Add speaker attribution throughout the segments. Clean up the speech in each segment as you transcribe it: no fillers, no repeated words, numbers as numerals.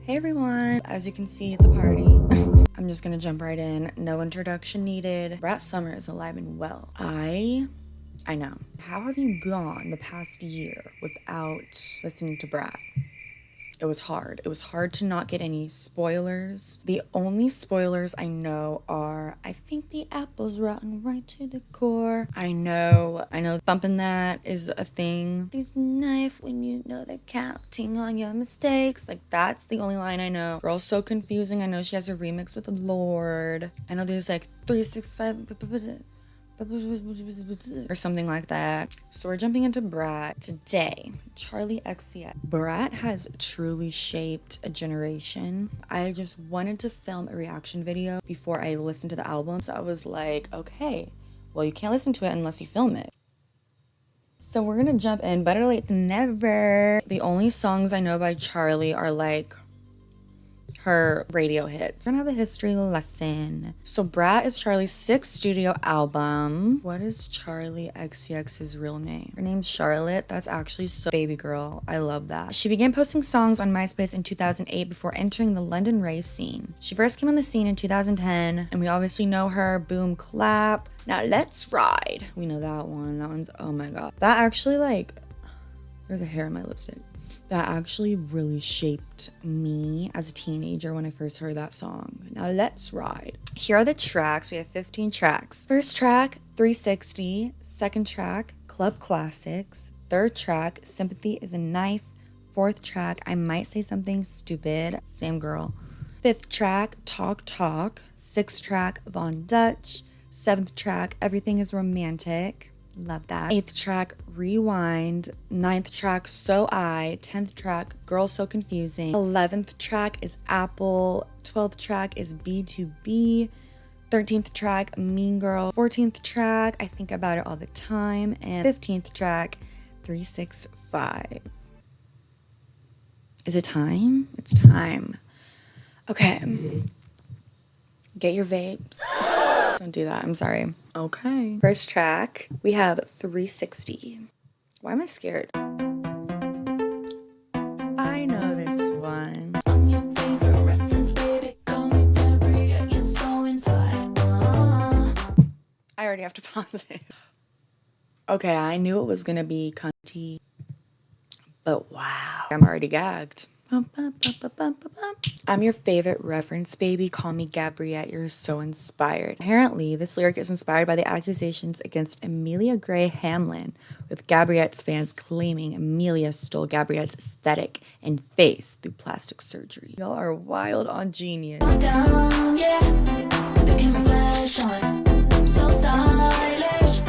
Speaker 1: Hey everyone, as you can see, it's a party. I'm just gonna jump right in. No introduction needed. Brat summer is alive and well. I know. How have you gone the past year without listening to Brat? It was hard. It was hard to not get any spoilers. The only spoilers I know are, I think the apple's rotten right to the core. I know thumping that is a thing. There's a knife when you know they're counting on your mistakes. Like, that's the only line I know. Girl's so confusing. I know she has a remix with the Lord. I know there's like 365 or something like that. So we're jumping into Brat today. Charli XCX. Brat has truly shaped a generation. I just wanted to film a reaction video before I listened to the album. So I was like, okay, well, you can't listen to it unless you film it. So we're gonna jump in. Better late than never. The only songs I know by Charli are like her radio hits. We're gonna have a history lesson. So Brat is Charli's 6th studio album. What is Charli XCX's real name? Her name's Charlotte. That's actually so baby girl. I love that. She began posting songs on MySpace in 2008 before entering the London rave scene. She first came on the scene in 2010, and we obviously know her. Boom Clap. Now Let's Ride. We know that one. That one's, oh my god. That actually, like, there's a hair in my lipstick. That actually really shaped me as a teenager when I first heard that song. Now Let's Ride. Here are the tracks. We have 15 tracks. First track, 360. Second track, Club Classics. Third track, Sympathy is a Knife. Fourth track, I Might Say Something Stupid. Same girl. Fifth track, Talk Talk. Sixth track, Von Dutch. Seventh track, Everything is Romantic. Love that. 8th track, Rewind. 9th track, So I. 10th track, Girl So Confusing. 11th track is Apple. 12th track is B2B. 13th track, Mean Girl. 14th track, I Think About It All the Time. And 15th track, 365. Is it time? It's time. Okay. Get your vapes. Don't do that. I'm sorry. Okay. First track, we have 360. Why am I scared? I know this one.
Speaker 2: I'm your favorite reference, baby. Call me Gabrielle, you're so inside.
Speaker 1: I already have to pause it. Okay, I knew it was gonna be cunty, but wow, I'm already gagged. I'm your favorite reference, baby. Call me Gabrielle. You're so inspired. Apparently, this lyric is inspired by the accusations against Amelia Gray Hamlin, with Gabrielle's fans claiming Amelia stole Gabrielle's aesthetic and face through plastic surgery. Y'all are wild on Genius.
Speaker 2: Down, yeah. The camera flash on. So stylish.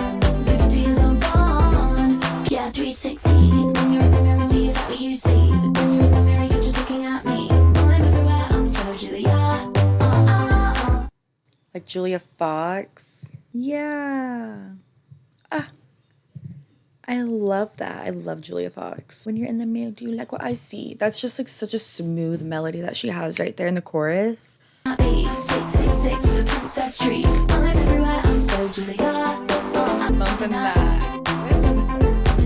Speaker 2: Baby, tears are gone. Yeah, 360. When you're in the mirror, do you got what you see? When you're in the mirror, you're just looking at me. I'm everywhere, I'm so Julia.
Speaker 1: Like Julia Fox. Yeah. I love that. I love Julia Fox. When you're in the mirror, do you like what I see? That's just like such a smooth melody that she has right there in the chorus.
Speaker 2: 666 with a princess streak. I'm everywhere, I'm so Julia.
Speaker 1: Bumping that. This is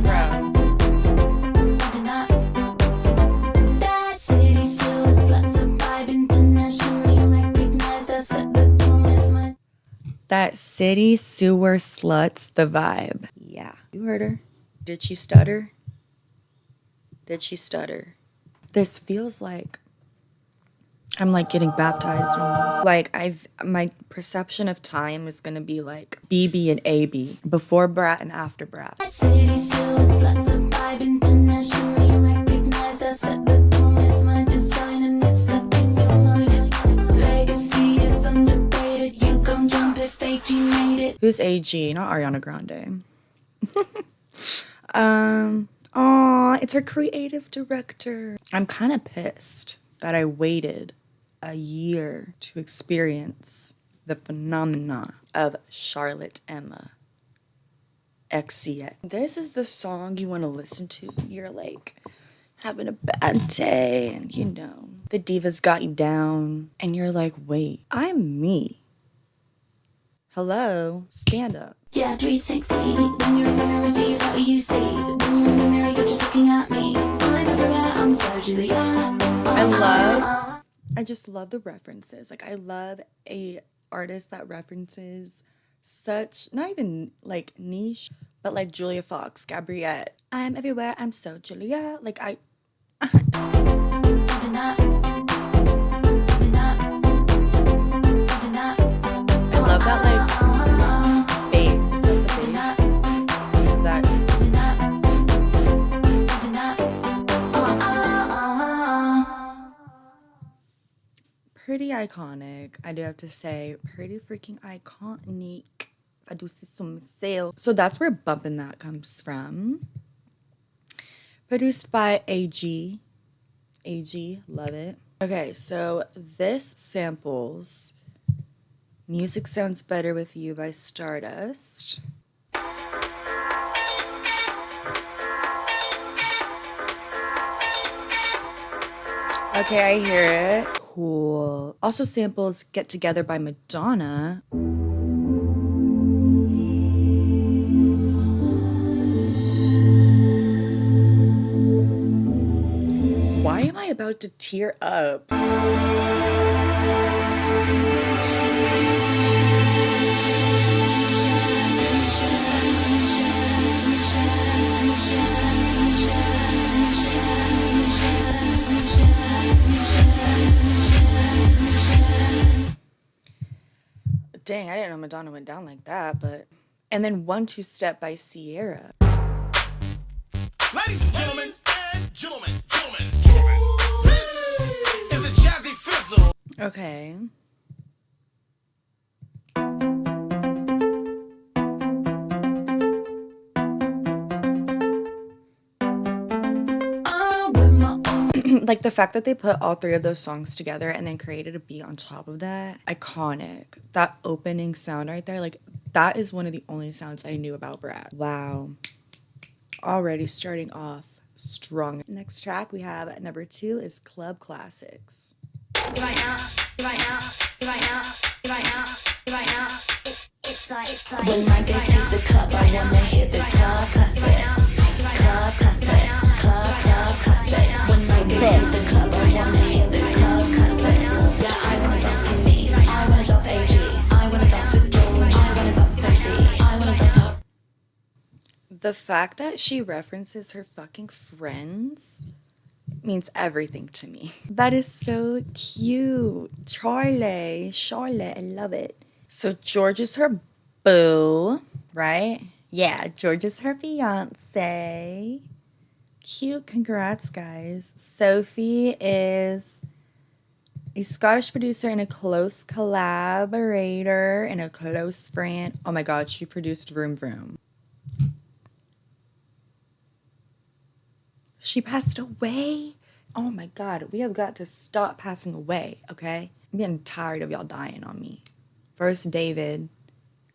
Speaker 1: proud.
Speaker 2: That city still sluts the vibe, internationally recognized. I set the tone as my.
Speaker 1: That city sewer sluts the vibe. Yeah. You heard her. Did she stutter? Did she stutter? This feels like I'm like getting baptized almost. Like my perception of time is gonna be like BB and AB. Before Brat and after Brat.
Speaker 2: That city still sluts the vibe, internationally recognized. I set the tone as my design, and it's stuck in your mind. Legacy is undebated. You come jump it, fake, you made it.
Speaker 1: Who's AG? Not Ariana Grande. Aw, it's her creative director. I'm kind of pissed that I waited a year to experience the phenomena of Charlotte Emma XCX. This is the song you want to listen to. You're like having a bad day and you know, the divas got you down and you're like, wait, I'm me. Hello, stand up.
Speaker 2: Yeah, 360. When you're in the mirror, do you got what you see? When you're in the mirror, you're just looking at me. I'm everywhere, I'm so Julia.
Speaker 1: I love I just love the references. Like, I love a artist that references such, not even like niche, but like Julia Fox, Gabriette. I'm everywhere, I'm so Julia. Like, I love that, like, bass. Is that the bass? That. Pretty iconic, I do have to say. Pretty freaking iconic. I do see some sale. So that's where Bumpin' That comes from. Produced by AG. AG, love it. Okay, so this samples Music Sounds Better With You by Stardust. Okay, I hear it. Cool. Also samples Get Together by Madonna. Why am I about to tear up? Dang, I didn't know Madonna went down like that, but... And then 1-2 Step by Sierra.
Speaker 3: Ladies and gentlemen, this is a jazzy fizzle.
Speaker 1: Okay. Like, the fact that they put all three of those songs together and then created a beat on top of that, iconic. That opening sound right there, like, that is one of the only sounds I knew about Brat. Wow. Already starting off strong. Next track we have at number 2 is Club Classics.
Speaker 2: It's like when I go to the club, I wanna hear this club classics. Club classics, club classics. When I go to the club, I wanna hear this club classics. Yeah, I wanna dance with me, I wanna dance AG, I wanna dance with George, I wanna dance Sophie, I wanna dance her.
Speaker 1: The fact that she references her fucking friends means everything to me. That is so cute. Charli, I love it. So George is her boo, right? Yeah, George is her fiance. Cute, congrats, guys. Sophie is a Scottish producer and a close collaborator and a close friend. Oh my God, she produced Vroom Vroom. She passed away? Oh my God, we have got to stop passing away, okay? I'm getting tired of y'all dying on me. First David,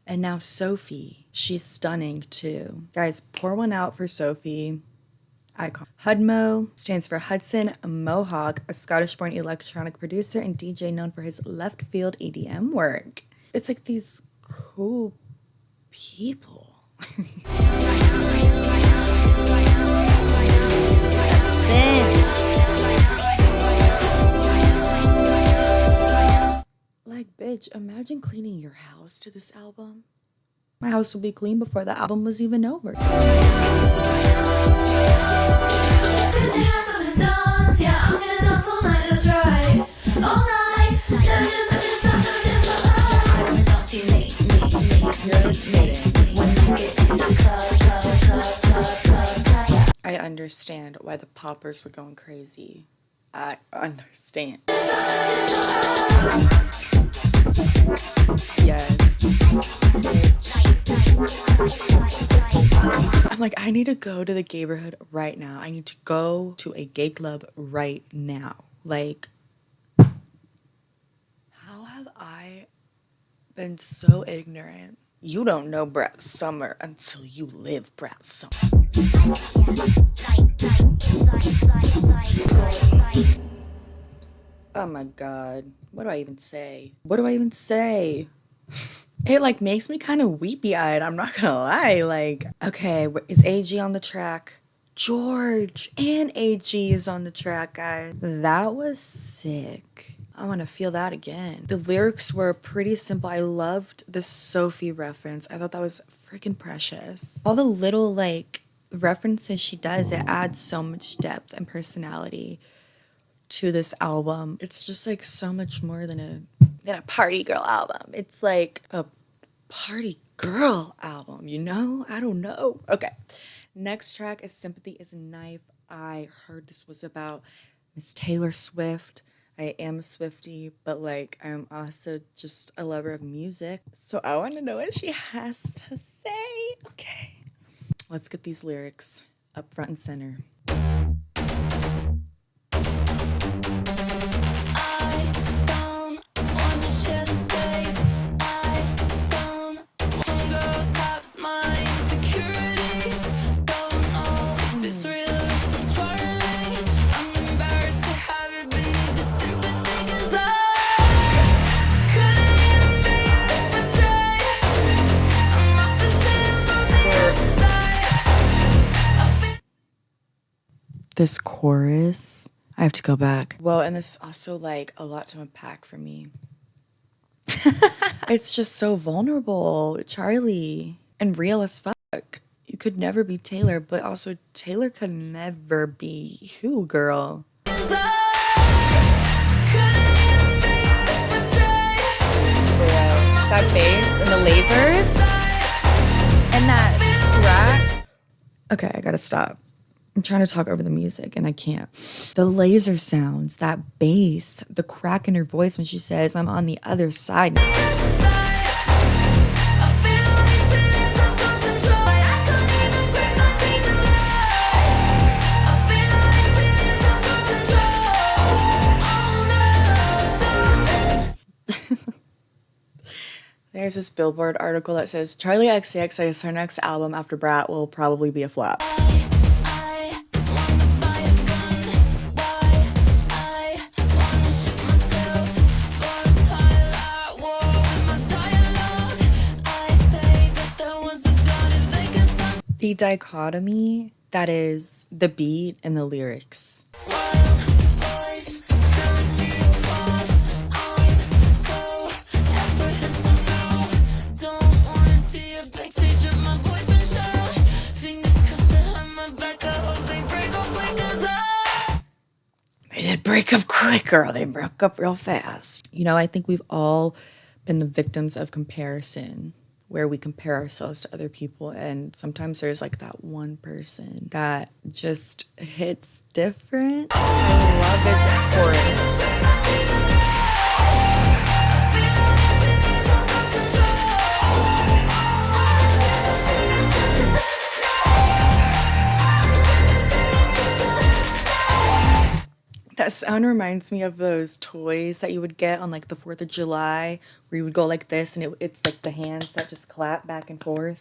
Speaker 1: and now Sophie. She's stunning too. Guys, pour one out for Sophie. Icon. Hudmo stands for Hudson Mohawk, a Scottish-born electronic producer and DJ known for his left-field EDM work. It's like these cool people. Like, bitch, imagine cleaning your house to this album. My house will be clean before the album was even over.
Speaker 2: Put your hands up and dance, yeah, I'm gonna dance all night, that's right. All night, let me just stop, let me just stop. I wanna dance to me. When I get to the club, yeah.
Speaker 1: I understand why the poppers were going crazy. I understand. Yes. I'm like, I need to go to the gayborhood right now. I need to go to a gay club right now. Like, how have I been so ignorant? You don't know Brat Summer until you live Brat Summer. Oh my God. What do I even say? It like makes me kind of weepy-eyed. I'm not gonna lie. Like, okay, is AG on the track? George and AG is on the track, guys. That was sick. I want to feel that again. The lyrics were pretty simple. I loved the Sophie reference. I thought that was freaking precious. All the little like references she does, it adds so much depth and personality to this album. It's just like so much more than a party girl album. It's like a party girl album, you know? I don't know. Okay. Next track is Sympathy is a Knife. I heard this was about Miss Taylor Swift. I am a Swiftie, but like I'm also just a lover of music. So I want to know what she has to say. Okay. Let's get these lyrics up front and center. This chorus, I have to go back. Well, and this is also like a lot to unpack for me. It's just so vulnerable, Charli, and real as fuck. You could never be Taylor, but also Taylor could never be who, girl? Bro, that bass and the lasers and that brat. Okay, I gotta stop. I'm trying to talk over the music and I can't. The laser sounds, that bass, the crack in her voice when she says, I'm on the other side. There's this Billboard article that says, Charli XCX says her next album after Brat will probably be a flop. The dichotomy that is the beat and the lyrics. They did break up quick, girl. They broke up real fast. You know, I think we've all been the victims of comparison, where we compare ourselves to other people, and sometimes there's like that one person that just hits different. I love this chorus. That sound reminds me of those toys that you would get on like the 4th of July, where you would go like this and it's like the hands that just clap back and forth.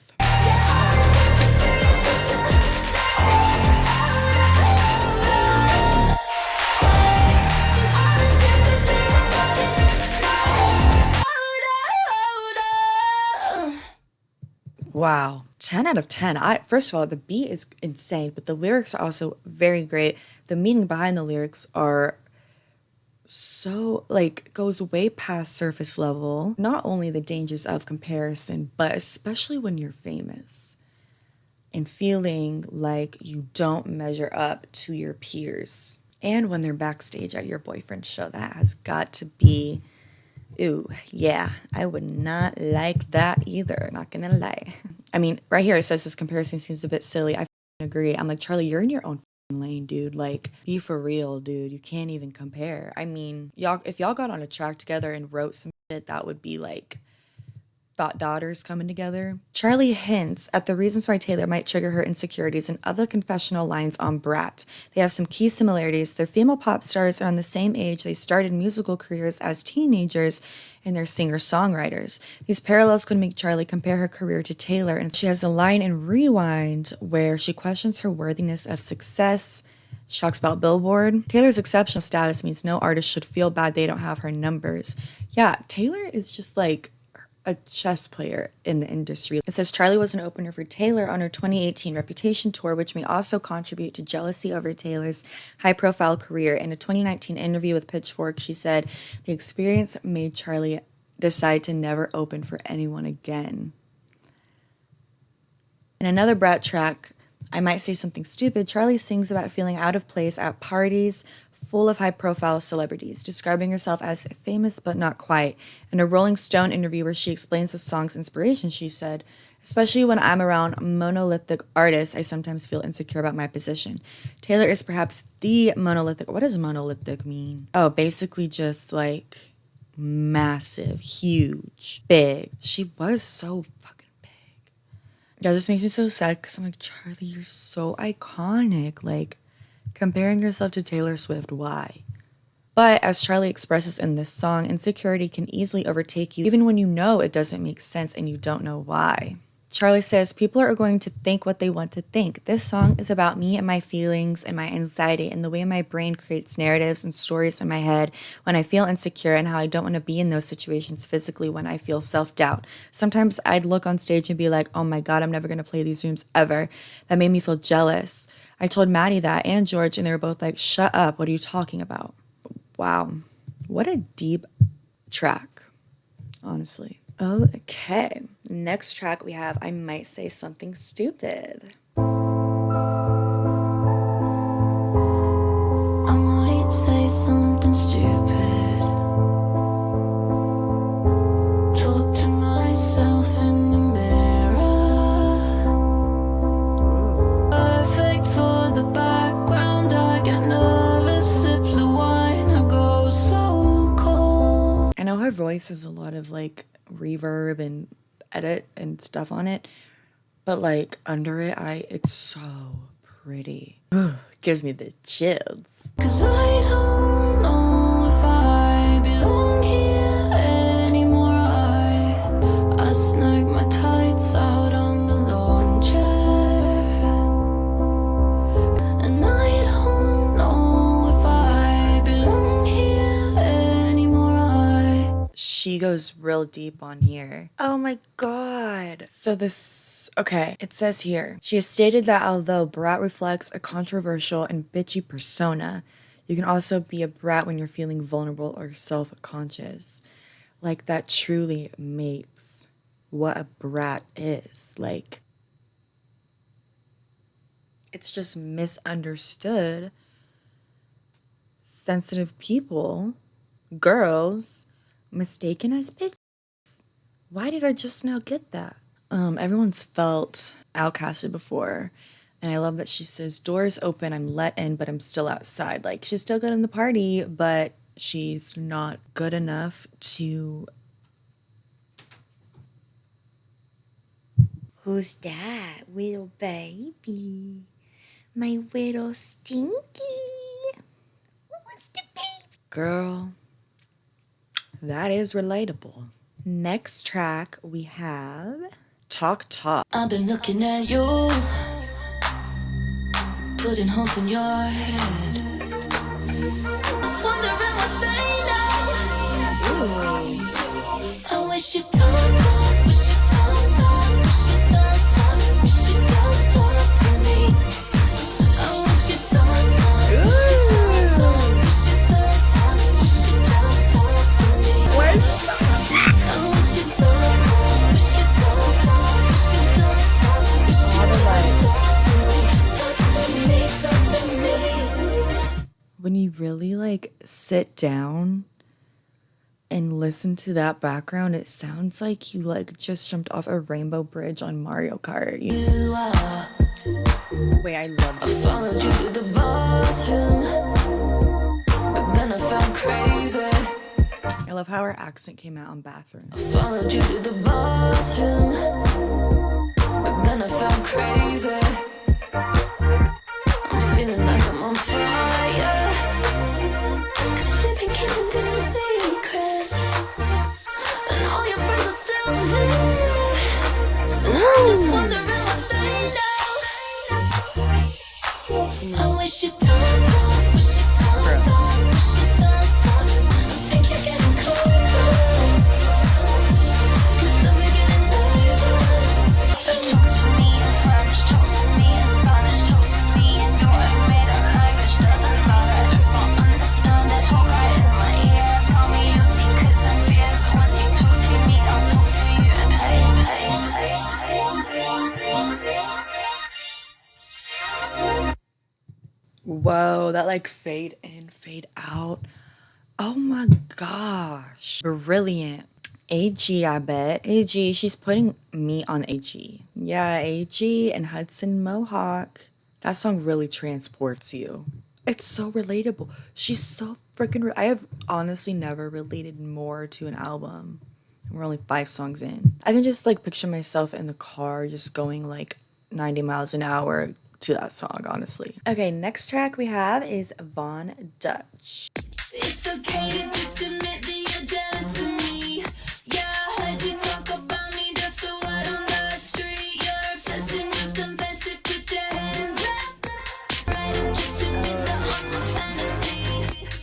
Speaker 1: Wow. 10 out of 10. First of all, the beat is insane, but the lyrics are also very great. The meaning behind the lyrics are so, like, goes way past surface level. Not only the dangers of comparison, but especially when you're famous and feeling like you don't measure up to your peers. And when they're backstage at your boyfriend's show, that has got to be, ooh, yeah, I would not like that either, not gonna lie. I mean, right here it says this comparison seems a bit silly. I agree. I'm like, Charli, you're in your own lane, dude. Like, be for real, dude. You can't even compare. I mean, if y'all got on a track together and wrote some shit, that would be like thought daughters coming together. Charli hints at the reasons why Taylor might trigger her insecurities in other confessional lines on Brat. They have some key similarities. Their female pop stars are on the same age. They started musical careers as teenagers, and they're singer-songwriters. These parallels could make Charli compare her career to Taylor, and she has a line in Rewind where she questions her worthiness of success. She talks about Billboard. Taylor's exceptional status means no artist should feel bad they don't have her numbers. Yeah, Taylor is just like a chess player in the industry. It says Charli was an opener for Taylor on her 2018 Reputation tour, which may also contribute to jealousy over Taylor's high-profile career. In a 2019 interview with Pitchfork, she said the experience made Charli decide to never open for anyone again. In another Brat track, I Might Say Something Stupid, Charli sings about feeling out of place at parties full of high-profile celebrities, describing herself as famous but not quite. In a Rolling Stone interview where she explains the song's inspiration, she said, especially when I'm around monolithic artists, I sometimes feel insecure about my position. Taylor is perhaps the monolithic. What does monolithic mean? Oh, basically just like massive, huge, big. She was so fucking big. That just makes me so sad because I'm like, Charli, you're so iconic. Like, comparing yourself to Taylor Swift, why? But as Charli expresses in this song, insecurity can easily overtake you even when you know it doesn't make sense and you don't know why. Charli says, people are going to think what they want to think. This song is about me and my feelings and my anxiety and the way my brain creates narratives and stories in my head when I feel insecure and how I don't want to be in those situations physically when I feel self-doubt. Sometimes I'd look on stage and be like, oh my God, I'm never going to play these rooms ever. That made me feel jealous. I told Maddie that and George, and they were both like, shut up, what are you talking about? Wow, what a deep track, honestly. Okay, next track we have I Might Say Something Stupid.
Speaker 2: I might say something stupid. Talk to myself in the mirror. Perfect for the background. I get nervous, sip the wine. I go so cold.
Speaker 1: I know her voice has a lot of like reverb and edit and stuff on it, but like under it, it's so pretty. Gives me the chills.
Speaker 2: 'Cause I don't know if I belong here anymore. I snag my tights out on the lawn chair, and I don't know if I belong here anymore.
Speaker 1: She goes real deep on here. Oh my God. So okay, it says here, she has stated that although brat reflects a controversial and bitchy persona, you can also be a brat when you're feeling vulnerable or self-conscious. Like, that truly makes what a brat is. Like, it's just misunderstood. Sensitive people, girls, mistaken as bitches. Why did I just now get that? Everyone's felt outcasted before, and I love that she says, doors open, I'm let in, but I'm still outside. Like, she's still good in the party, but she's not good enough to... Who's that? Little baby. My little Stinky. Who wants the baby? Girl, that is relatable. Next track we have Talk Talk.
Speaker 2: I've been looking at you, putting holes in your head. Just wondering what they know. I wish you talk, wish you talk, wish you talk, wish you talk to me. I wish you talk, wish you talk, wish you talk, wish you talk to me. I wish you talk, wish you talk, wish you talk, wish you talk to me.
Speaker 1: When you really like sit down and listen to that background, it sounds like you like just jumped off a rainbow bridge on Mario Kart.
Speaker 2: You are.
Speaker 1: Wait, I love
Speaker 2: I
Speaker 1: this.
Speaker 2: followed you to the bathroom, but then I felt crazy.
Speaker 1: I love how her accent came out on bathroom.
Speaker 2: I followed you to the bathroom, but then I felt crazy. I'm feeling like I'm on fire, 'cause we've been keeping this a secret, and all your friends are still there, and I'm just wondering what they know. I wish you talk, wish you talk, wish you talk. I think you're getting closer, 'cause
Speaker 1: Whoa, that like fade in, fade out. Oh my gosh. Brilliant. AG, I bet. AG, she's putting me on AG. Yeah, AG and Hudson Mohawk. That song really transports you. It's so relatable. She's so freaking. I have honestly never related more to an album. We're only 5 songs in. I can just like picture myself in the car just going like 90 miles an hour to that song, honestly. Okay, next track we have is Von Dutch.
Speaker 2: It's okay to just admit that you're jealous of me. Yeah, I heard you talk about me just a word on the street. You're obsessed and just confess it, put your hands up. Right, and just admit that I'm a fantasy.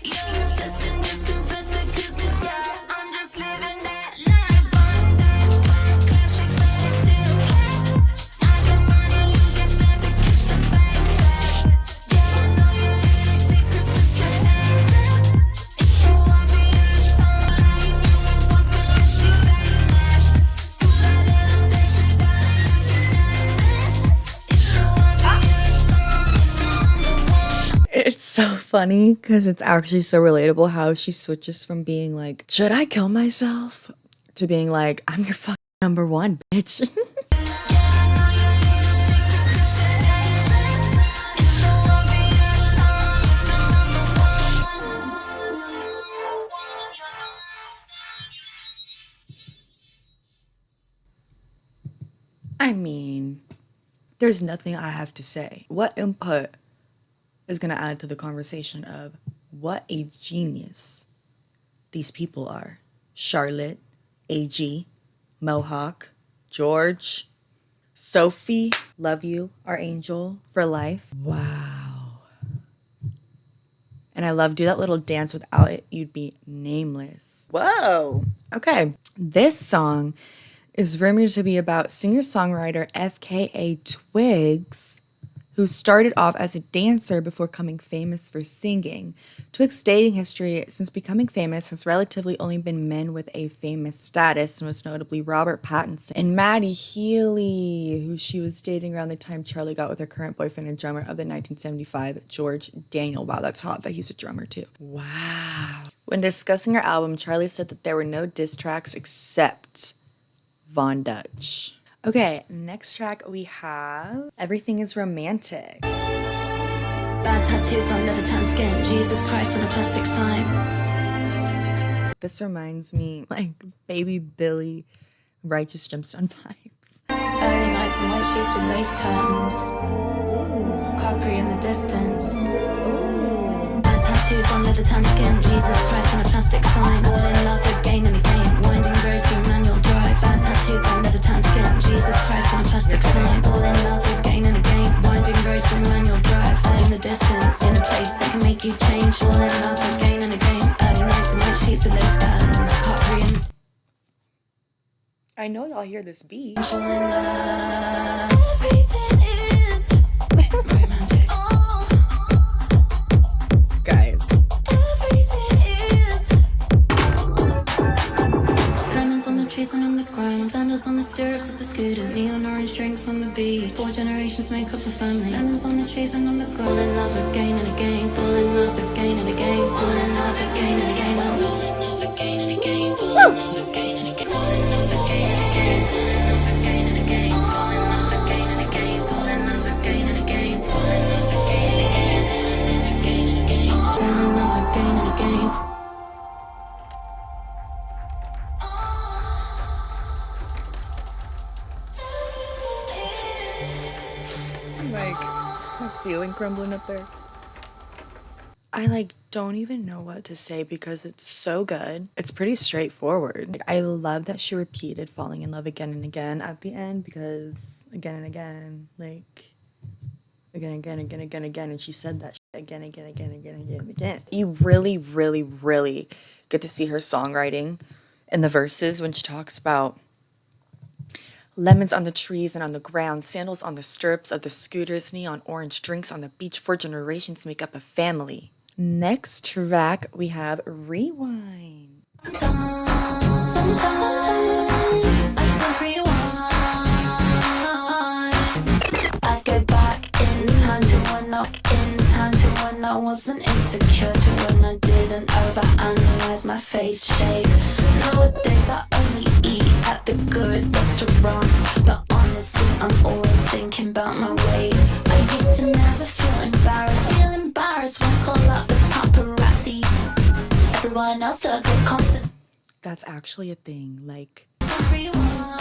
Speaker 2: You're obsessed and just confess it, cause it's yeah, I'm just living that life. On that classic, but it's still cat. I get money, you get mad because the bank's up. Yeah, I know your little secret, put your hands up. It's so obvious, I'm like you won't walk unless she famous. Do that little thing she got like it's so obvious, I'm the one.
Speaker 1: It's so funny because it's actually so relatable how she switches from being like, should I kill myself? To being like, I'm your fucking number one, bitch. I mean, there's nothing I have to say. What input is going to add to the conversation of what a genius these people are? Charlotte, AG, Mohawk, George, Sophie, love you, our angel for life. Wow. And I love do that little dance. Without it, you'd be nameless. Whoa. Okay. This song is rumored to be about singer-songwriter FKA Twigs, who started off as a dancer before becoming famous for singing. Twigs' dating history since becoming famous has relatively only been men with a famous status, most notably Robert Pattinson and Maddie Healy, who she was dating around the time Charlie got with her current boyfriend and drummer of the 1975, George Daniel. Wow, that's hot that he's a drummer too. Wow. When discussing her album, Charlie said that there were no diss tracks except Von Dutch. Okay, next track we have Everything is Romantic.
Speaker 2: Bad tattoos on leather tan skin. Jesus Christ on a plastic sign.
Speaker 1: This reminds me like Baby Billy, Righteous Gemstone vibes.
Speaker 2: Early nights and white sheets with lace curtains. Capri in the distance. Bad tattoos on leather tan skin. Jesus Christ on a plastic sign. All in love again and again. Winding roads through manual drive. Bad tattoos on leather tan skin. Jesus Christ on a plastic sign. All in love again and again. Winding roads through manual drive. In the distance, in a place that can make you change. All in love again and again. Early nights and white sheets with lace curtains. Capri in
Speaker 1: I know y'all hear this beat.
Speaker 2: fall in love. Everything is romantic. Oh,
Speaker 1: Guys,
Speaker 2: everything is. Lemons on the trees and on the ground. Sandals on the stirrups of the scooters. Neon orange drinks on the beach. 4 generations make up a family. Lemons on the trees and on the ground. Fall in love again and again. Fall in love again and again. Fall in love again and again. Fall in love again and again. Fall in love again and again. Fall in love again and again. Fall in love again and again. Fall in love again and again. Fall in love again and again. Fall in love again and again. Fall in love again and again.
Speaker 1: like, is that ceiling crumbling up there? I like don't even know what to say because it's so good. It's pretty straightforward. Like, I love that she repeated falling in love again and again at the end because again and again, like again, and she said that again. You really, really, really get to see her songwriting in the verses when she talks about lemons on the trees and on the ground, sandals on the stirrups of the scooters, neon orange drinks on the beach, 4 generations make up a family. Next track, we have Rewind.
Speaker 2: Sometimes I just wanna rewind. I'd go back in time to one knock, in time to one wasn't insecure to when I didn't overanalyze my face shape. Nowadays I only eat at the good restaurants, but honestly I'm always thinking about my weight. I used to never feel embarrassed when I call out the paparazzi. Everyone else does it constant.
Speaker 1: That's actually a thing. Like,
Speaker 2: Rewind.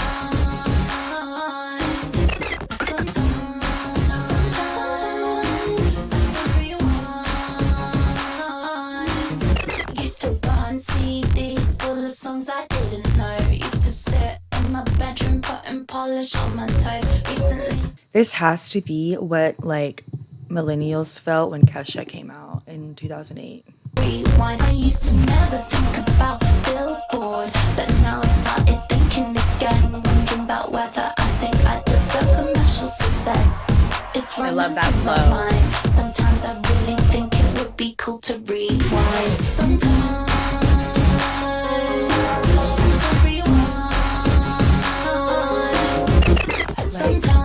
Speaker 2: Used to burn CDs full of songs I didn't know. Used to sit in my bedroom putting polish on my toes. Recently,
Speaker 1: this has to be what, like, millennials felt when Kesha came out in 2008.
Speaker 2: rewind. I used to never think about Billboard, but now I've started thinking again, wondering about whether I think I deserve commercial success. It's
Speaker 1: I love
Speaker 2: running
Speaker 1: that
Speaker 2: through my
Speaker 1: flow.
Speaker 2: mind. Sometimes I really think it would be cool to rewind. Sometimes rewind. Sometimes.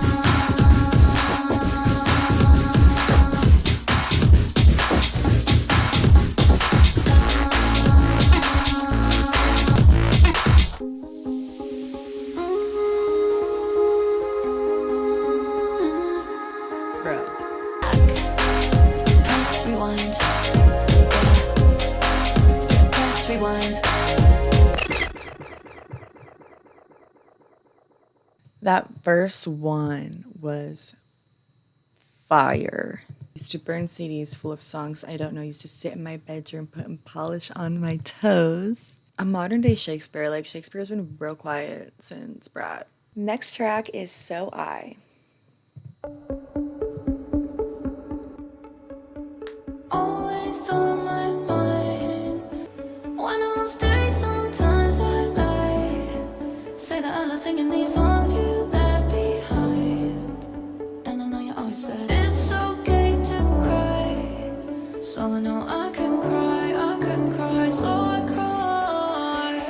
Speaker 1: Bro.
Speaker 2: Press rewind. Yeah, press rewind.
Speaker 1: That verse 1 was fire. Used to burn CDs full of songs I don't know. Used to sit in my bedroom putting polish on my toes. A modern day Shakespeare. Like, Shakespeare's been real quiet since Brat. Next track is So I.
Speaker 2: Always on my mind. When I'm on stage, sometimes I lie. Say that I love singing these songs you left behind. And I know you always said it's okay to cry. So I know I can cry, so I cry.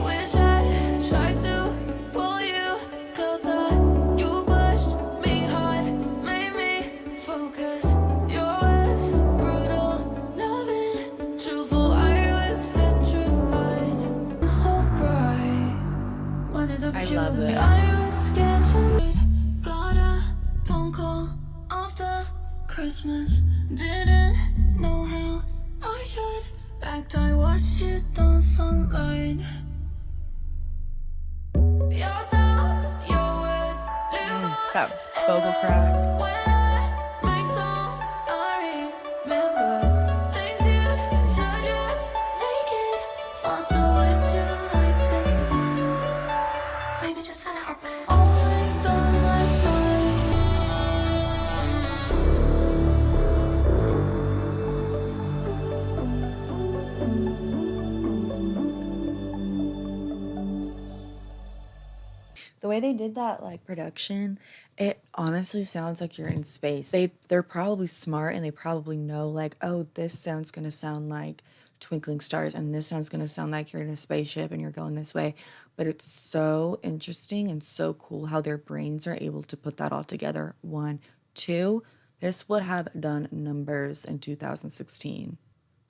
Speaker 2: Wish I tried to pull you closer. You pushed me hard, made me focus. Yours brutal, loving, truthful. I was petrified. So bright. Wanted to
Speaker 1: I
Speaker 2: be
Speaker 1: love
Speaker 2: with me.
Speaker 1: this.
Speaker 2: I was scared to got a phone call after Christmas. Didn't know how I should act. I watched you dance online. Your sounds, your words live on.
Speaker 1: That vocal crack.
Speaker 2: When I make songs, I remember things you should just make it faster. Would you like this one? Maybe just a little bit. Always on my
Speaker 1: The way they did that, like, production, it honestly sounds like you're in space. They're probably smart and they probably know, like, oh, this sound's gonna sound like twinkling stars and this sounds gonna sound like you're in a spaceship and you're going this way. But it's so interesting and so cool how their brains are able to put that all together. 1, 2, this would have done numbers in 2016.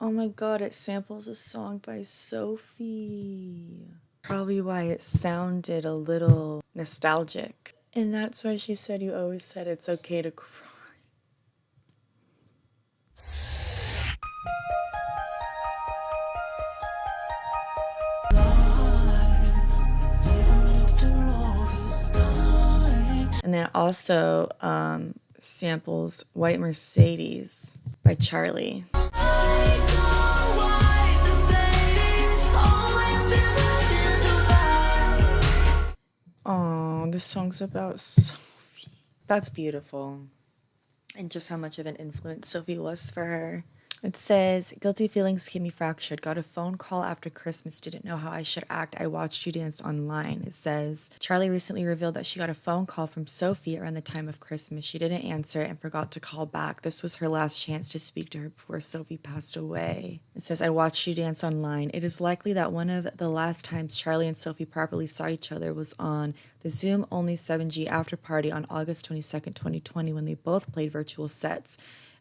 Speaker 1: Oh my god, it samples a song by Sophie. Probably why it sounded a little nostalgic. And that's why she said you always said it's okay to cry. And then also samples White Mercedes by Charlie. Oh, this song's about Sophie. That's beautiful. And just how much of an influence Sophie was for her. It says, guilty feelings keep me fractured. Got a phone call after Christmas. Didn't know how I should act. I watched you dance online. It says, Charlie recently revealed that she got a phone call from Sophie around the time of Christmas. She didn't answer and forgot to call back. This was her last chance to speak to her before Sophie passed away. It says, I watched you dance online. It is likely that one of the last times Charlie and Sophie properly saw each other was on the Zoom-only 7G after party on August 22nd, 2020, when they both played virtual sets.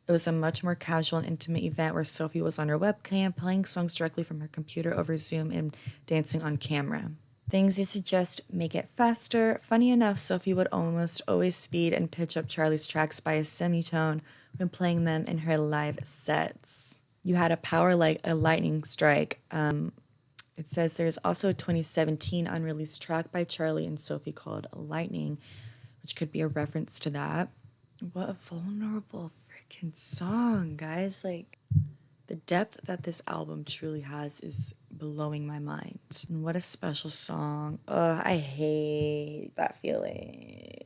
Speaker 1: It was a much more casual and intimate event where Sophie was on her webcam playing songs directly from her computer over Zoom and dancing on camera. Things used to just make it faster. Funny enough, Sophie would almost always speed and pitch up Charli's tracks by a semitone when playing them in her live sets. You had a power like a lightning strike. It says there's also a 2017 unreleased track by Charli and Sophie called Lightning, which could be a reference to that. What a vulnerable freaking song, guys. Like, the depth that this album truly has is blowing my mind. And what a special song. Oh, I hate that feeling.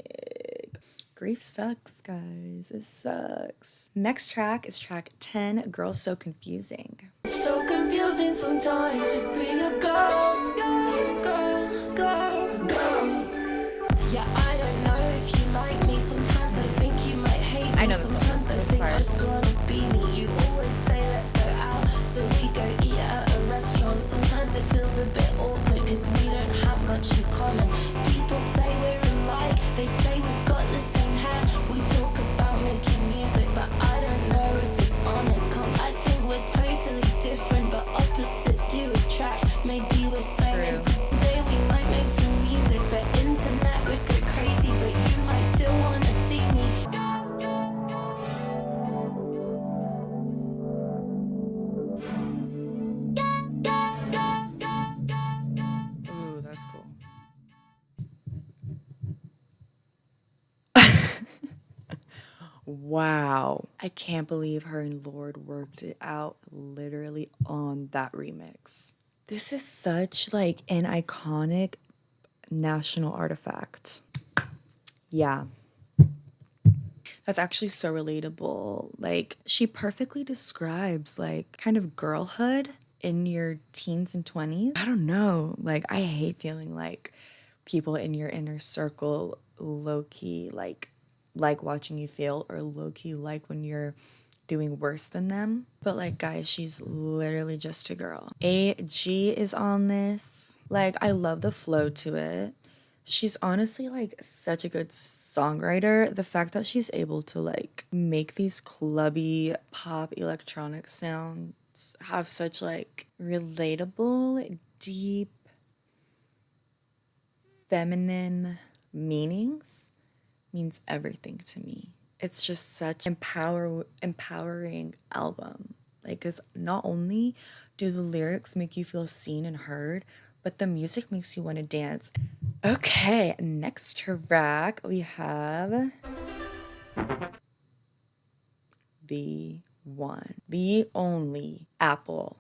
Speaker 1: Grief sucks, guys. It sucks. Next track is track 10, Girl So Confusing.
Speaker 2: So confusing sometimes to be a girl. Yeah, I don't know if you like me. Sometimes I think you might hate me.
Speaker 1: I know this one.
Speaker 2: Sometimes I think I just wanna be me. You always say let's go out, so we go eat at a restaurant. Sometimes it feels a bit awkward because we don't have much in common. People say we're alike. They say we've got the same hair. We talk about making music, but I don't know if it's honest. I think we're totally different, but opposites do attract. Maybe we're saying today we might make some music. The internet would go crazy, but you might still want to see me.
Speaker 1: Ooh, that's cool. Wow. I can't believe her and Lord worked it out literally on that remix. This is such like an iconic national artifact. Yeah. That's actually so relatable. Like, she perfectly describes like kind of girlhood in your teens and 20s. I don't know. Like, I hate feeling like people in your inner circle low-key like watching you fail, or low-key like when you're doing worse than them. But like, guys, she's literally just a girl. AG is on this. Like, I love the flow to it. She's honestly like such a good songwriter. The fact that she's able to like make these clubby pop electronic sounds have such like relatable, deep, feminine meanings means everything to me. It's just such empowering album. Like, cause not only do the lyrics make you feel seen and heard, but the music makes you want to dance. Okay, next track we have the one, the only Apple.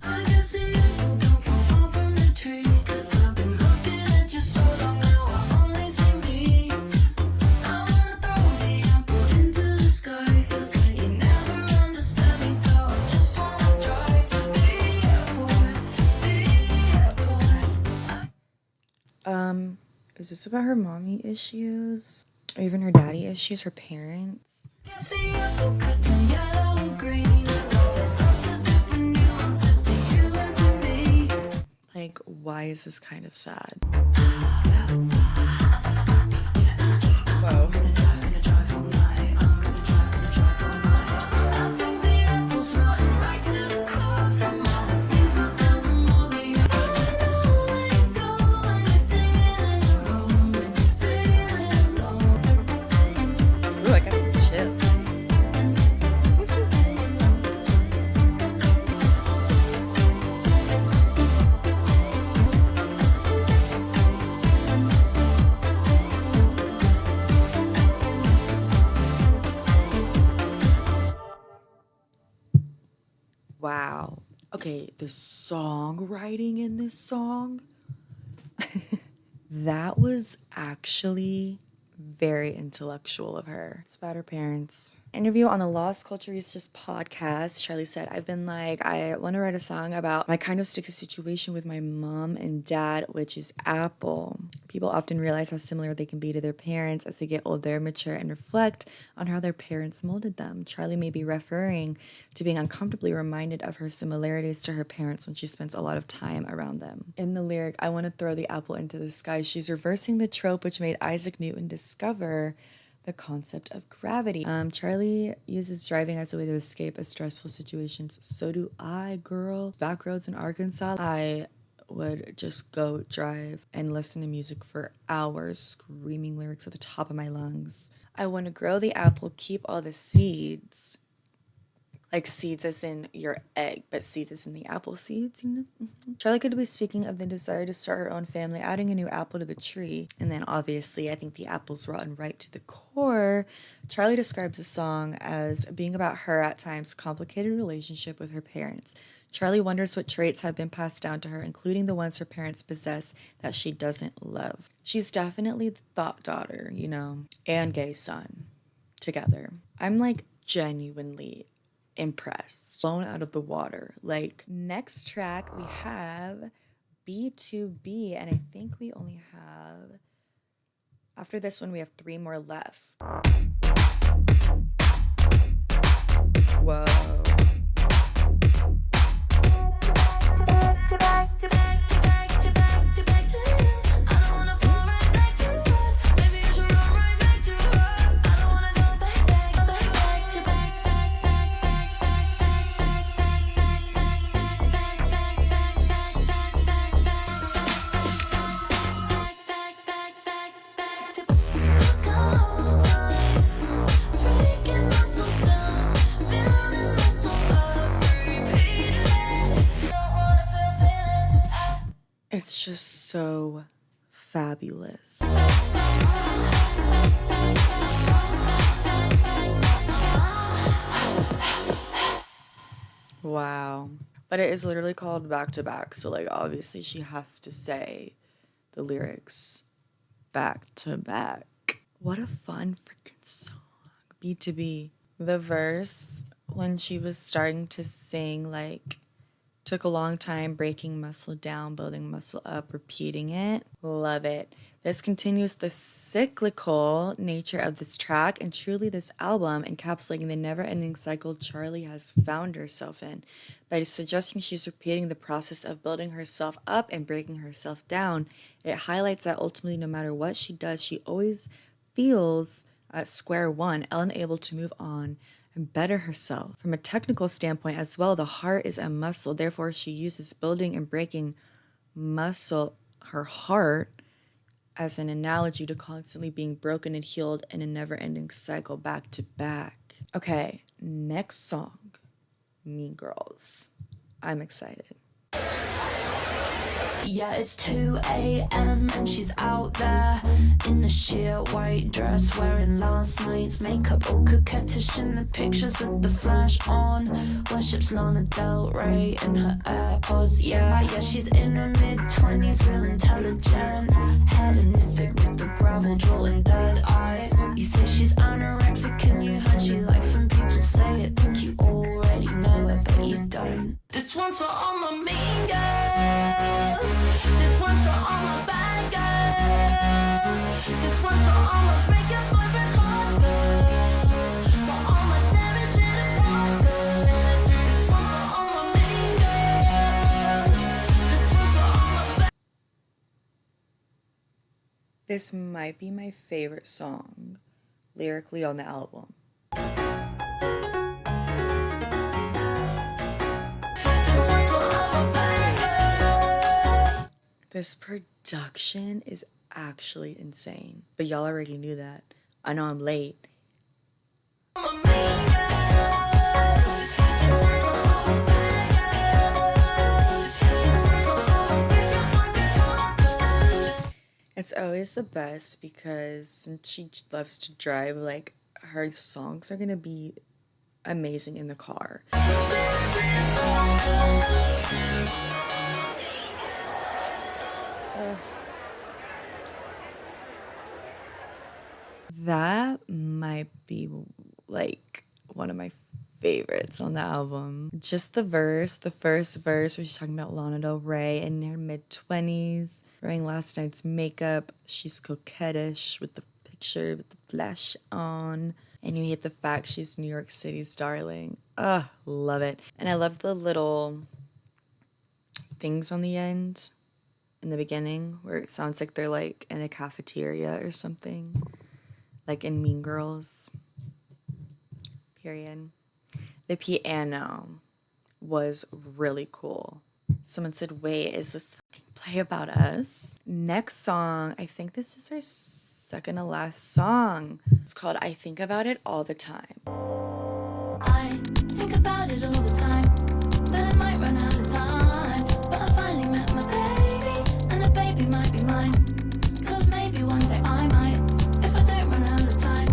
Speaker 2: I can see you don't fall far from the tree, 'cause I've been looking at you so long now I only see me. I wanna throw the apple into the sky, feels like you never understand me, so I just wanna drive to the airport.
Speaker 1: Is this about her mommy issues? Or even her daddy issues, her parents?
Speaker 2: Can see apple could turn yellow or green. There's lots of different nuances to you and to me.
Speaker 1: Like, why is this kind of sad? Whoa.
Speaker 2: Gonna drive all night. I'm gonna drive all night. I think the apple's rotten right to the core. From all the things we've done, from all the years. I know where you go when you're feeling alone, when you're feeling alone.
Speaker 1: Ooh, I got the chills. Wow. Okay, the songwriting in this song, that was actually very intellectual of her. It's about her parents. Interview on the Lost Culturistas podcast, Charli said, I've been like, I want to write a song about my kind of sticky situation with my mom and dad, which is Apple. People often realize how similar they can be to their parents as they get older, mature, and reflect on how their parents molded them. Charli may be referring to being uncomfortably reminded of her similarities to her parents when she spends a lot of time around them. In the lyric, I want to throw the apple into the sky, she's reversing the trope which made Isaac Newton discover the concept of gravity. Charlie uses driving as a way to escape a stressful situations. So do I, girl. Back roads in Arkansas, I would just go drive and listen to music for hours, screaming lyrics at the top of my lungs. I want to grow the apple, keep all the seeds. Like seeds as in your egg, but seeds as in the apple seeds, you know? Charlie could be speaking of the desire to start her own family, adding a new apple to the tree. And then obviously, I think the apple's rotten right to the core. Charlie describes the song as being about her at times complicated relationship with her parents. Charlie wonders what traits have been passed down to her, including the ones her parents possess that she doesn't love. She's definitely the thought daughter, you know, and gay son together. I'm like genuinely impressed, blown out of the water. Like, next track we have B2B, and I think we only have, after this one we have 3 more left. Whoa. It's just so fabulous. Wow. But it is literally called back to back. So, like, obviously she has to say the lyrics back to back. What a fun freaking song. B2B. The verse, when she was starting to sing, like, took a long time breaking muscle down, building muscle up, repeating it. Love it. This continues the cyclical nature of this track and truly this album, encapsulating the never-ending cycle Charlie has found herself in. By suggesting she's repeating the process of building herself up and breaking herself down, it highlights that ultimately no matter what she does, she always feels at square one, unable to move on and better herself. From a technical standpoint as well, the heart is a muscle. Therefore, she uses building and breaking muscle, her heart, as an analogy to constantly being broken and healed in a never-ending cycle back to back. Okay, next song, Mean Girls. I'm excited.
Speaker 2: Yeah, it's 2 a.m. and she's out there in a sheer white dress, wearing last night's makeup, all coquettish in the pictures with the flash on. Worships Lana Del Rey in her AirPods. Yeah, she's in her mid-20s, real intelligent, hedonistic with the gravel jaw and dead eyes. You say she's anorexic and you heard she likes when people say it. Think you already know it, but you don't. This one's for all my mean girls. This one's for all my bad girls. This one's for all my break your boyfriend's heart girls. For all my damaged little bad girls. This one's for all my mean girls. This one's for all my bad.
Speaker 1: This might be my favorite song lyrically on the album. This production is actually insane. But y'all already knew that. I know I'm late. It's always the best because since she loves to drive, like, her songs are gonna be amazing in the car. That might be like one of my favorites on the album. Just the first verse where she's talking about Lana Del Rey in her mid-20s, wearing last night's makeup. She's coquettish with the picture with the flash on. And you hate the fact she's New York City's darling. Love it. And I love the little things on the end in the beginning where it sounds like they're like in a cafeteria or something. like in Mean Girls. Period. The piano was really cool. Someone said, wait, is this fucking Play About Us? Next song, I think this is our second to last song. It's called I Think About It All the Time.
Speaker 2: I think about it all the time, that I might run out of time. But I finally met my baby, and the baby might be mine. Cause maybe one day I might, if I don't run out of time.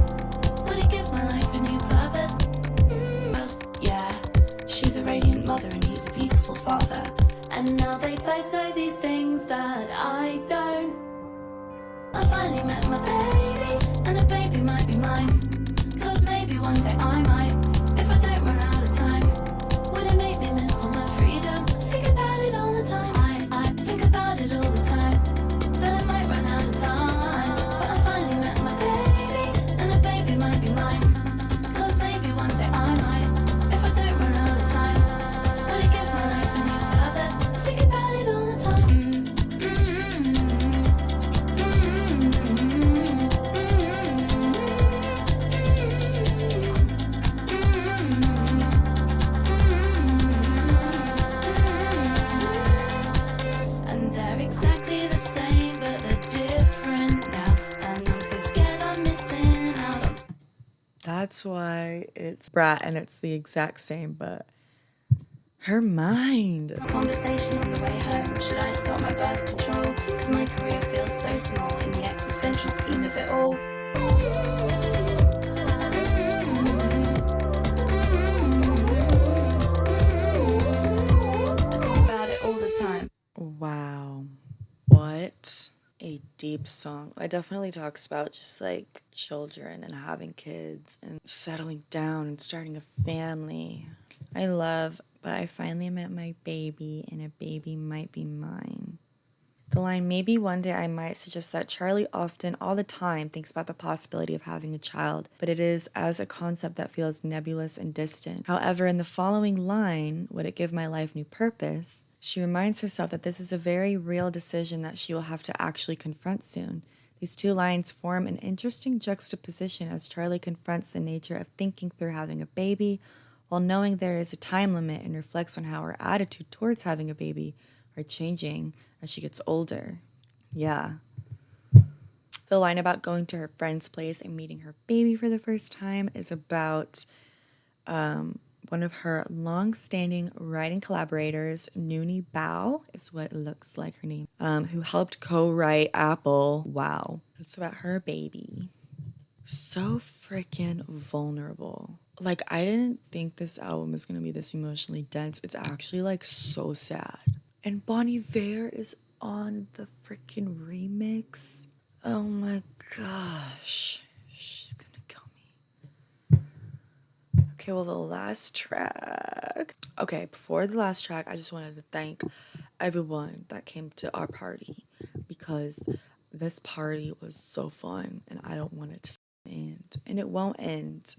Speaker 2: Will he give my life a new purpose? Yeah, she's a radiant mother and he's a beautiful father. And now they both know these things that I don't. I finally met my baby, and the baby might be mine. Cause maybe one day I might, if I don't run out of time. Will it make me miss all my freedom? Think about it all the time. I think about it all the time, that I might run out of time. But I finally met my baby, and the baby might be mine. Cause maybe one day I might, if I don't run out of time. Will it give my life a new purpose? Think about it all the time. And they're exactly the same, but they're different now. And I'm so scared I'm missing out on.
Speaker 1: That's why it's Brat and it's the exact same, but her mind.
Speaker 2: Conversation on the way home. Should I stop my birth control? Cause my career feels so small in the existential scheme of it all. I think about it all the time.
Speaker 1: Wow. What a deep song. It definitely talks about just like children and having kids and settling down and starting a family. I love, but I finally met my baby and a baby might be mine. The line, maybe one day I might, suggests that Charlie often, all the time, thinks about the possibility of having a child, but it is as a concept that feels nebulous and distant. However, in the following line, would it give my life new purpose? She reminds herself that this is a very real decision that she will have to actually confront soon. These two lines form an interesting juxtaposition as Charlie confronts the nature of thinking through having a baby, while knowing there is a time limit, and reflects on how her attitude towards having a baby are changing as she gets older. Yeah. The line about going to her friend's place and meeting her baby for the first time is about one of her long-standing writing collaborators, Noonie Bao, is what it looks like her name, who helped co-write Apple. Wow. It's about her baby. So freaking vulnerable. Like, I didn't think this album was going to be this emotionally dense. It's actually, like, so sad. And Bon Iver is on the freaking remix. Oh my gosh. She's going to kill me. Okay, well, the last track. Okay, before the last track, I just wanted to thank everyone that came to our party, because this party was so fun and I don't want it to end. And it won't end,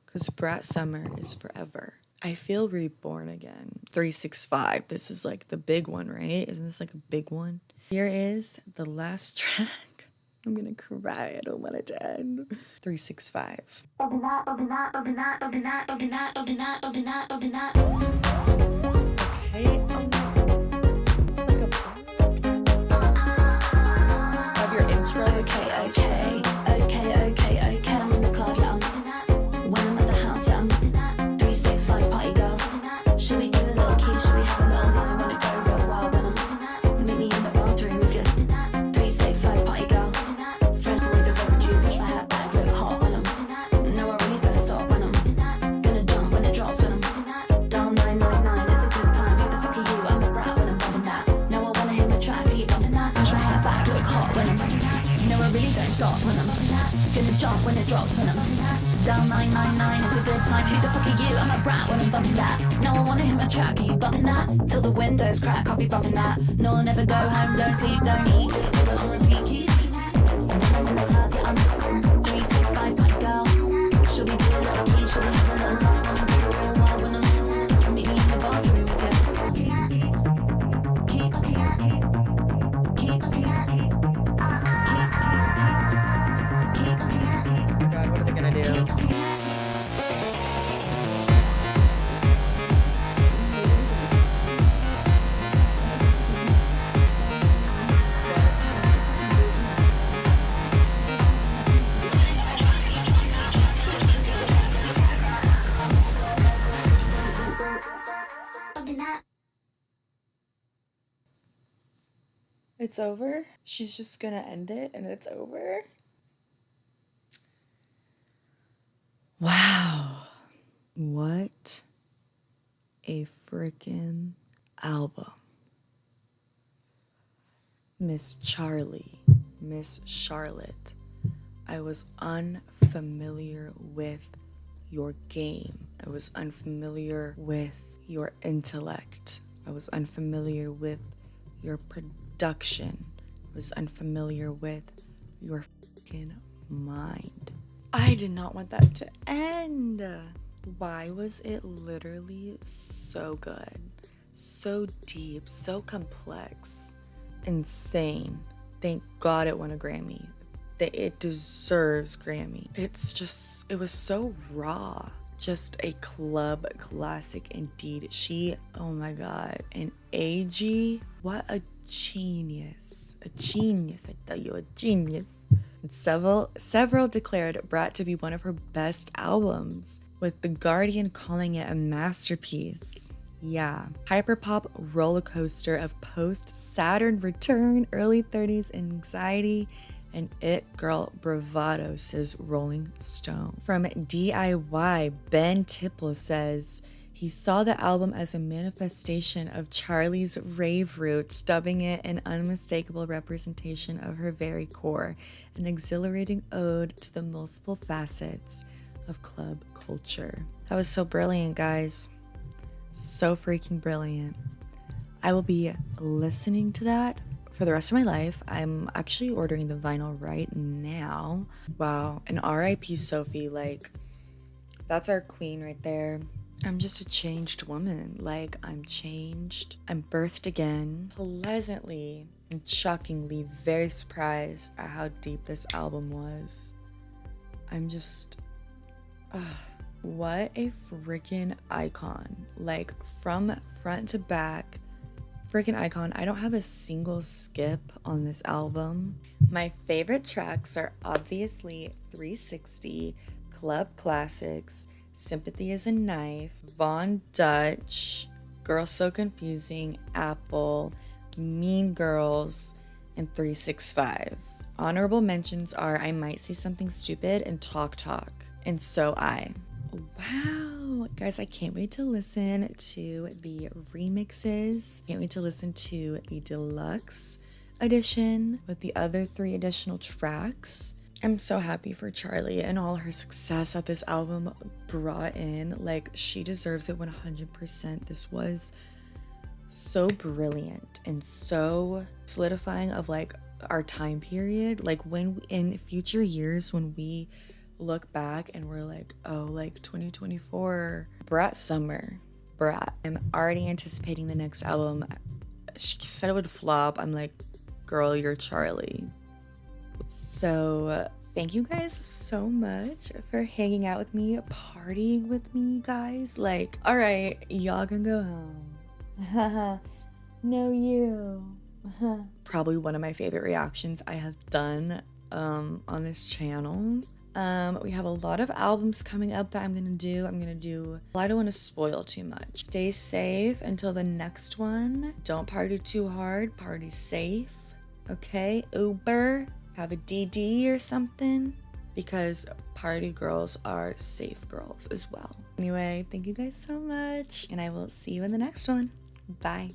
Speaker 1: because Brat Summer is forever. I feel reborn again. 365. This is like the big one, right? Isn't this like a big one? Here is the last track. I'm gonna cry. I don't want it to end. 365. Okay. Like a have your intro.
Speaker 2: Okay. I'm in the club, yeah, I'm when I'm at the house, yeah, I'm 365 party girl. Should we do a little key? Should we have a little line? Wanna go real wild when I'm meet me in the bathroom with you. 365 party girl. Fresh with the residue, push my hair back, look hot when I'm. No, I really don't stop when I'm gonna jump when it drops when I'm dial 999. It's a good time. Who the fuck are you? I'm a brat when I'm bumping that. No, I wanna hear my track. Are you bumping that? Push my hair back, look hot when I'm. No, I really don't stop when I'm gonna jump when it drops when I'm dial 999. It's a good time. Who the fuck are you? I'm a brat when I'm bumping that. No, I wanna hear my track. Are you bumping that? Till the windows crack, I'll be bumping that. No, I'll never go home, don't sleep, don't eat. Just put it on repeat. Keep. I'm in the club, yeah, I'm 365 party girl. Should we do a little key? Should we have a little line? Wanna do it real wild when I'm meet me in the bathroom with you. Keep. bumping that.
Speaker 1: It's over? She's just gonna end it and it's over? Wow. What a freaking album. Miss Charlie, Miss Charlotte, I was unfamiliar with your game. I was unfamiliar with your intellect. I was unfamiliar with your production. I was unfamiliar with your fucking mind. I did not want that to end. Why was it literally so good? So deep, so complex, insane. Thank God it won a Grammy. That it deserves Grammy. It was so raw. Just a club classic indeed. Oh my God. And AG, what a genius. A genius, I tell you, a genius. And several declared Brat to be one of her best albums, with The Guardian calling it a masterpiece. Yeah, hyperpop roller coaster of post-Saturn return, early 30s anxiety, and it girl bravado, says Rolling Stone. From DIY, Ben Tipple says he saw the album as a manifestation of Charlie's rave roots, dubbing it an unmistakable representation of her very core, an exhilarating ode to the multiple facets of club culture. That was so brilliant, guys. So freaking brilliant. I will be listening to that for the rest of my life. I'm actually ordering the vinyl right now. Wow. And RIP Sophie, like, that's our queen right there. I'm just a changed woman. Like, I'm changed. I'm birthed again. Pleasantly and shockingly very surprised at how deep this album was. I'm just... what a freaking icon. Like, from front to back, freaking icon. I don't have a single skip on this album. My favorite tracks are obviously 360, Club Classics, Sympathy is a Knife, Von Dutch, Girl So Confusing, Apple, Mean Girls, and 365. Honorable mentions are I Might Say Something Stupid and Talk Talk, and So I. Wow, guys, I can't wait to listen to the remixes. Can't wait to listen to the deluxe edition with the other 3 additional tracks. I'm so happy for Charlie and all her success that this album brought in. Like, she deserves it 100%. This was so brilliant and so solidifying of like our time period. Like, when in future years, when we look back and we're like, oh, like 2024 Brat summer, Brat. I'm already anticipating the next album. She said it would flop. I'm like, girl, you're Charlie. So thank you guys so much for hanging out with me, partying with me, guys. Like, all right, y'all can go home. No, you. Probably one of my favorite reactions I have done on this channel. We have a lot of albums coming up that I'm gonna do. I don't want to spoil too much. Stay safe until the next one. Don't party too hard. Party safe. Okay? Uber. Have a DD or something. Because party girls are safe girls as well. Anyway, thank you guys so much. And I will see you in the next one. Bye.